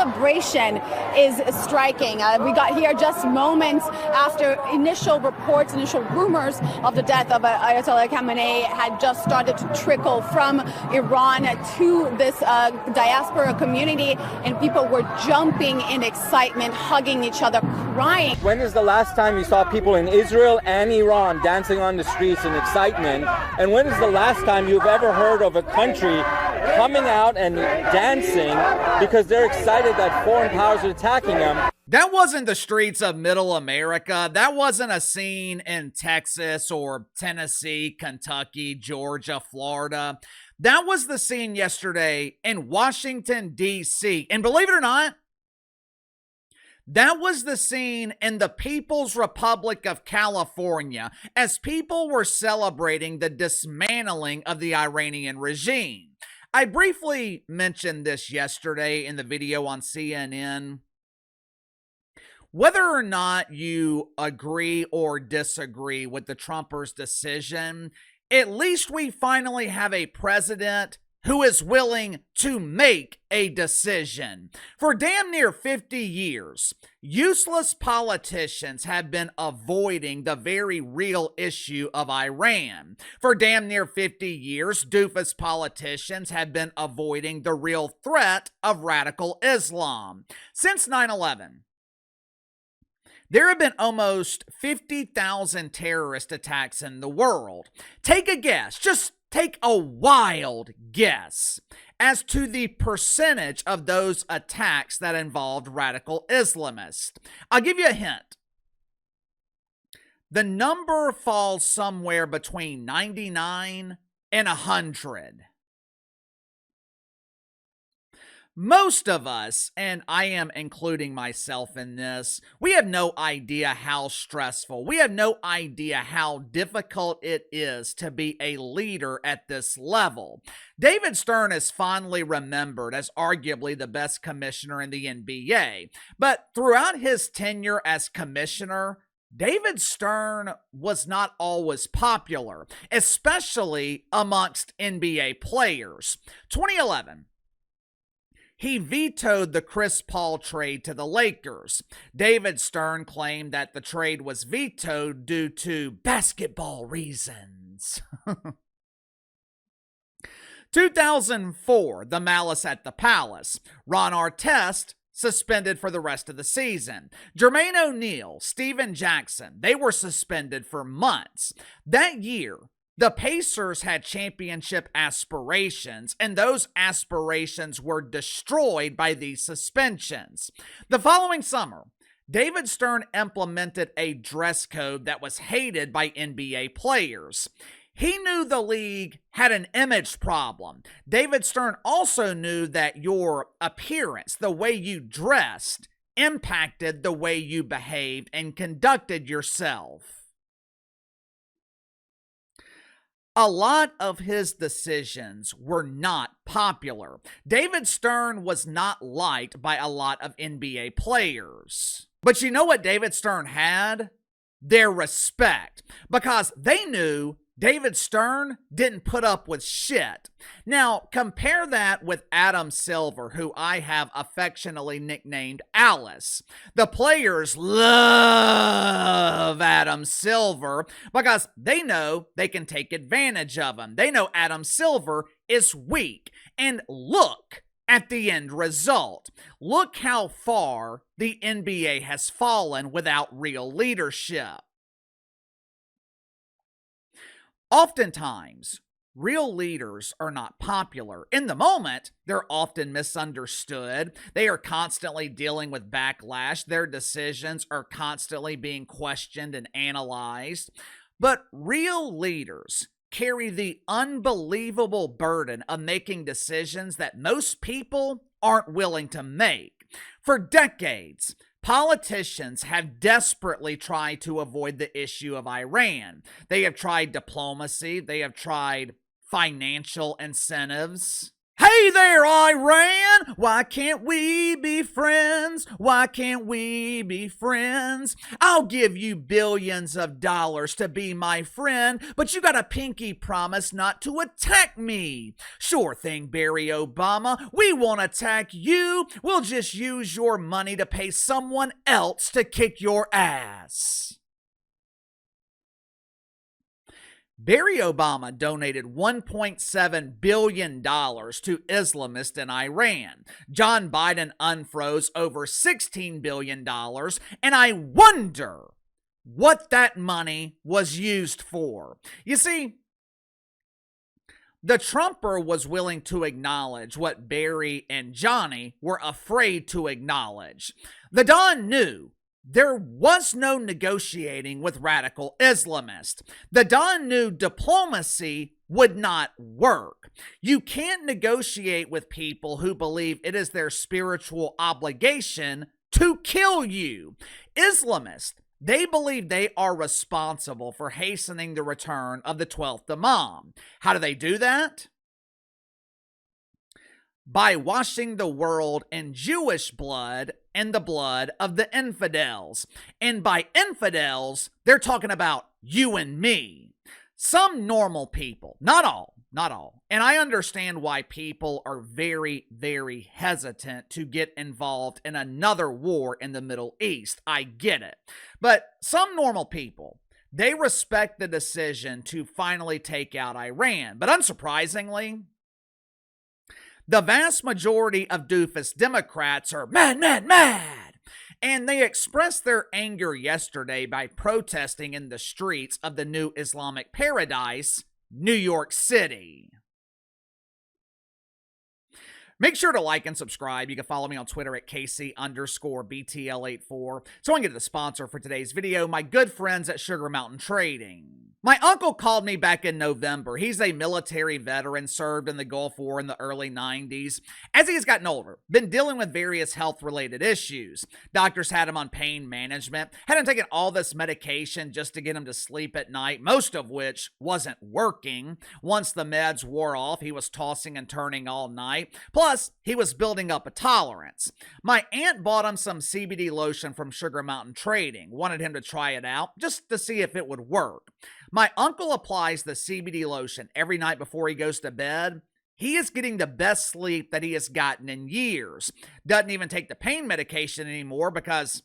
celebration is striking. We got here just moments after initial reports, initial rumors of the death of Ayatollah Khamenei had just started to trickle from Iran to this diaspora community, and people were jumping in excitement, hugging each other, crying. When is the last time you saw people in Israel and Iran dancing on the streets in excitement? And when is the last time you've ever heard of a country coming out and dancing because they're excited that foreign powers are attacking them? That wasn't the streets of Middle America. That wasn't a scene in Texas or Tennessee, Kentucky, Georgia, Florida. That was the scene yesterday in Washington, D.C. And believe it or not, that was the scene in the People's Republic of California as people were celebrating the dismantling of the Iranian regime. I briefly mentioned this yesterday in the video on CNN. Whether or not you agree or disagree with the Trumpers' decision, at least we finally have a president who is willing to make a decision. For damn near 50 years, useless politicians have been avoiding the very real issue of Iran. For damn near 50 years, doofus politicians have been avoiding the real threat of radical Islam. Since 9/11, there have been almost 50,000 terrorist attacks in the world. Take a guess, just take a wild guess as to the percentage of those attacks that involved radical Islamists. I'll give you a hint. The number falls somewhere between 99 and 100. Most of us, and I am including myself in this, we have no idea how stressful, we have no idea how difficult it is to be a leader at this level. David Stern is fondly remembered as arguably the best commissioner in the NBA, but throughout his tenure as commissioner, David Stern was not always popular, especially amongst NBA players. 2011. He vetoed the Chris Paul trade to the Lakers. David Stern claimed that the trade was vetoed due to basketball reasons. 2004, the Malice at the Palace. Ron Artest suspended for the rest of the season. Jermaine O'Neal, Steven Jackson, they were suspended for months. That year, the Pacers had championship aspirations, and those aspirations were destroyed by these suspensions. The following summer, David Stern implemented a dress code that was hated by NBA players. He knew the league had an image problem. David Stern also knew that your appearance, the way you dressed, impacted the way you behaved and conducted yourself. A lot of his decisions were not popular. David Stern was not liked by a lot of NBA players. But you know what David Stern had? Their respect, because they knew David Stern didn't put up with shit. Now, compare that with Adam Silver, who I have affectionately nicknamed Alice. The players love Adam Silver because they know they can take advantage of him. They know Adam Silver is weak. And look at the end result. Look how far the NBA has fallen without real leadership. Oftentimes, real leaders are not popular. In the moment, they're often misunderstood. They are constantly dealing with backlash. Their decisions are constantly being questioned and analyzed. But real leaders carry the unbelievable burden of making decisions that most people aren't willing to make. For decades, politicians have desperately tried to avoid the issue of Iran. They have tried diplomacy. They have tried financial incentives. Hey there, Iran! Why can't we be friends? Why can't we be friends? I'll give you billions of dollars to be my friend, but you got a pinky promise not to attack me. Sure thing, Barry Obama. We won't attack you. We'll just use your money to pay someone else to kick your ass. Barry Obama donated $1.7 billion to Islamists in Iran. John Biden unfroze over $16 billion, and I wonder what that money was used for. You see, the Trumper was willing to acknowledge what Barry and Johnny were afraid to acknowledge. The Don knew there was no negotiating with radical Islamists. The Don knew diplomacy would not work. You can't negotiate with people who believe it is their spiritual obligation to kill you. Islamists, they believe they are responsible for hastening the return of the 12th Imam. How do they do that? By washing the world in Jewish blood and the blood of the infidels. And by infidels, they're talking about you and me. Some normal people, not all, and I understand why people are very, very hesitant to get involved in another war in the Middle East. I get it. But some normal people, they respect the decision to finally take out Iran. But unsurprisingly, the vast majority of doofus Democrats are mad. And they expressed their anger yesterday by protesting in the streets of the new Islamic paradise, New York City. Make sure to like and subscribe. You can follow me on Twitter at KC_BTL84. So I can get to the sponsor for today's video, my good friends at Sugar Mountain Trading. My uncle called me back in November. He's a military veteran, served in the Gulf War in the early 90s. As he has gotten older, been dealing with various health-related issues. Doctors had him on pain management, had him taking all this medication just to get him to sleep at night, most of which wasn't working. Once the meds wore off, he was tossing and turning all night. Plus, he was building up a tolerance. My aunt bought him some CBD lotion from Sugar Mountain Trading, wanted him to try it out just to see if it would work. My uncle applies the CBD lotion every night before he goes to bed. He is getting the best sleep that he has gotten in years. Doesn't even take the pain medication anymore because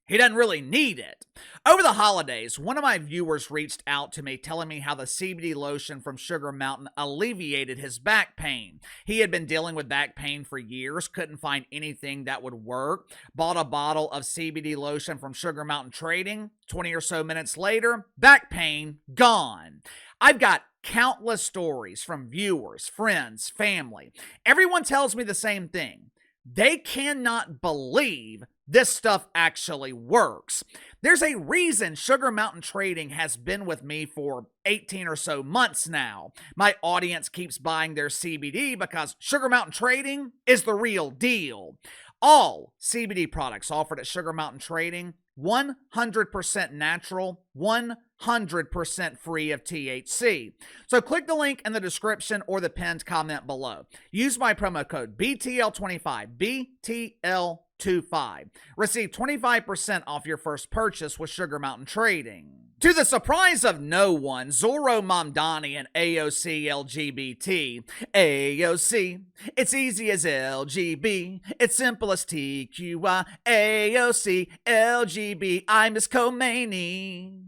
he doesn't really need it. Over the holidays, one of my viewers reached out to me telling me how the CBD lotion from Sugar Mountain alleviated his back pain. He had been dealing with back pain for years, couldn't find anything that would work. Bought a bottle of CBD lotion from Sugar Mountain Trading. 20 or so minutes later, back pain gone. I've got countless stories from viewers, friends, family. Everyone tells me the same thing. They cannot believe this stuff actually works. There's a reason Sugar Mountain Trading has been with me for 18 or so months now. My audience keeps buying their CBD because Sugar Mountain Trading is the real deal. All CBD products offered at Sugar Mountain Trading, 100% natural, 100% free of THC. So click the link in the description or the pinned comment below. Use my promo code BTL25, BTL25. Receive 25% off your first purchase with Sugar Mountain Trading. To the surprise of no one, Zohran Mamdani and AOC LGBT. AOC, it's easy as LGB. It's simple as TQI. AOC, LGB, I miss Khomeini.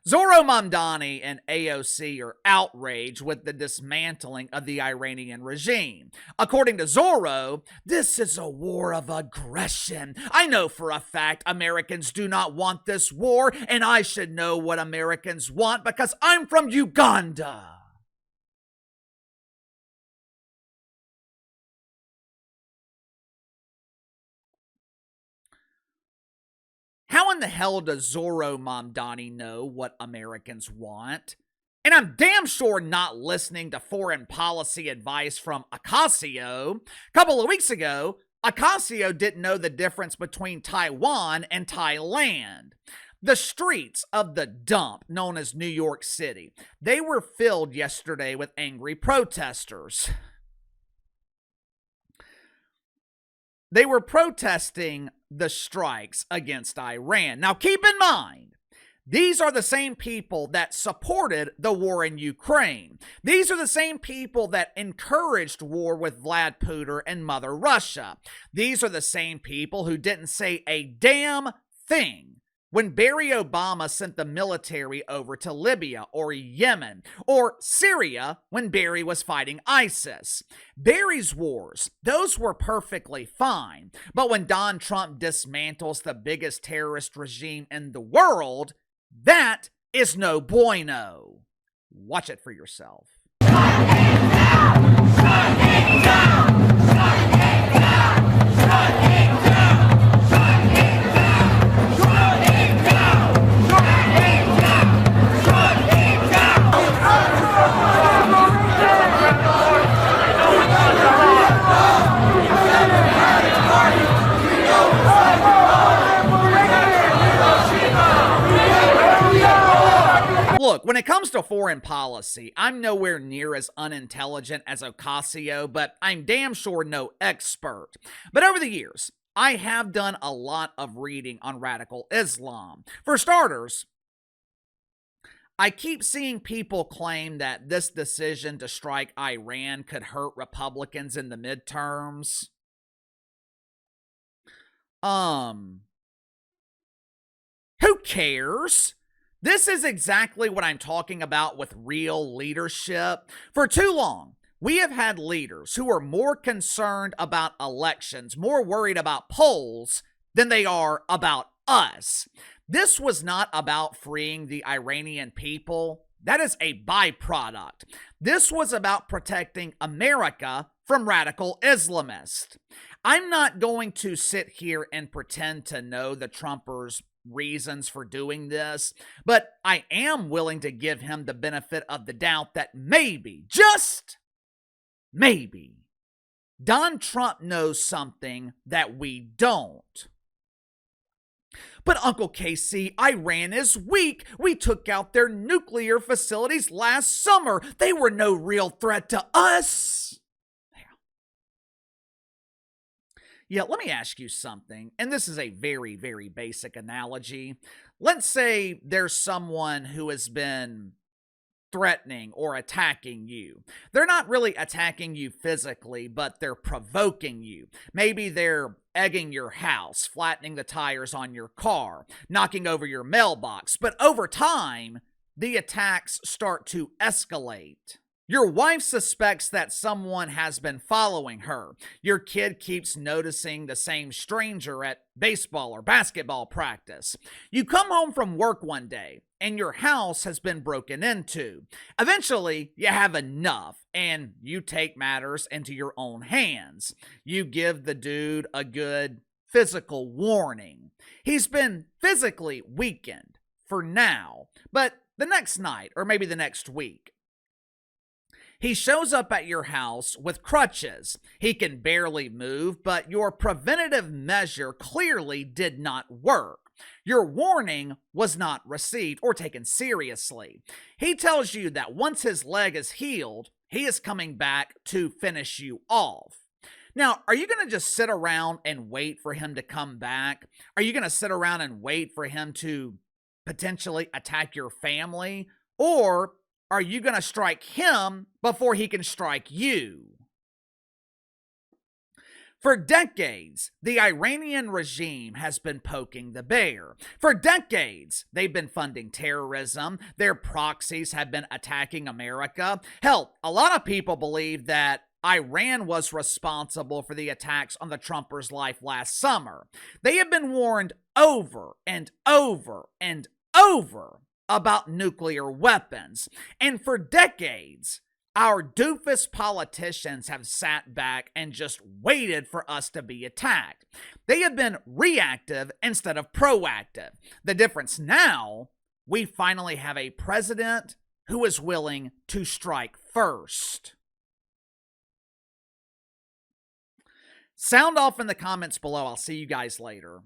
Zohran Mamdani and AOC are outraged with the dismantling of the Iranian regime. According to Zorro, this is a war of aggression. I know for a fact Americans do not want this war, and I should know what Americans want because I'm from Uganda. How in the hell does Zohran Mamdani know what Americans want? And I'm damn sure not listening to foreign policy advice from Ocasio. A couple of weeks ago, Ocasio didn't know the difference between Taiwan and Thailand. The streets of the dump known as New York City, they were filled yesterday with angry protesters. They were protesting the strikes against Iran. Now, keep in mind, these are the same people that supported the war in Ukraine. These are the same people that encouraged war with Vlad Putin and Mother Russia. These are the same people who didn't say a damn thing when Barry Obama sent the military over to Libya or Yemen or Syria when Barry was fighting ISIS. Barry's wars, those were perfectly fine. But when Donald Trump dismantles the biggest terrorist regime in the world, that is no bueno. Watch it for yourself. Look, when it comes to foreign policy, I'm nowhere near as unintelligent as Ocasio, but I'm damn sure no expert. But over the years, I have done a lot of reading on radical Islam. For starters, I keep seeing people claim that this decision to strike Iran could hurt Republicans in the midterms. Who cares? This is exactly what I'm talking about with real leadership. For too long, we have had leaders who are more concerned about elections, more worried about polls than they are about us. This was not about freeing the Iranian people. That is a byproduct. This was about protecting America from radical Islamists. I'm not going to sit here and pretend to know the Trumpers' reasons for doing this, but I am willing to give him the benefit of the doubt that maybe, just maybe, Donald Trump knows something that we don't. But Uncle KC, Iran is weak. We took out their nuclear facilities last summer. They were no real threat to us. Yeah, let me ask you something, and this is a very, very basic analogy. Let's say there's someone who has been threatening or attacking you. They're not really attacking you physically, but they're provoking you. Maybe they're egging your house, flattening the tires on your car, knocking over your mailbox. But over time, the attacks start to escalate. Your wife suspects that someone has been following her. Your kid keeps noticing the same stranger at baseball or basketball practice. You come home from work one day and your house has been broken into. Eventually, you have enough and you take matters into your own hands. You give the dude a good physical warning. He's been physically weakened for now, but the next night or maybe the next week, he shows up at your house with crutches. He can barely move, but your preventative measure clearly did not work. Your warning was not received or taken seriously. He tells you that once his leg is healed, he is coming back to finish you off. Now, are you going to just sit around and wait for him to come back? Are you going to sit around and wait for him to potentially attack your family? Or are you going to strike him before he can strike you? For decades, the Iranian regime has been poking the bear. For decades, they've been funding terrorism. Their proxies have been attacking America. Hell, a lot of people believe that Iran was responsible for the attacks on the Trumpers' life last summer. They have been warned over and over and over about nuclear weapons. And for decades, our doofus politicians have sat back and just waited for us to be attacked. They have been reactive instead of proactive. The difference now, we finally have a president who is willing to strike first. Sound off in the comments below. I'll see you guys later.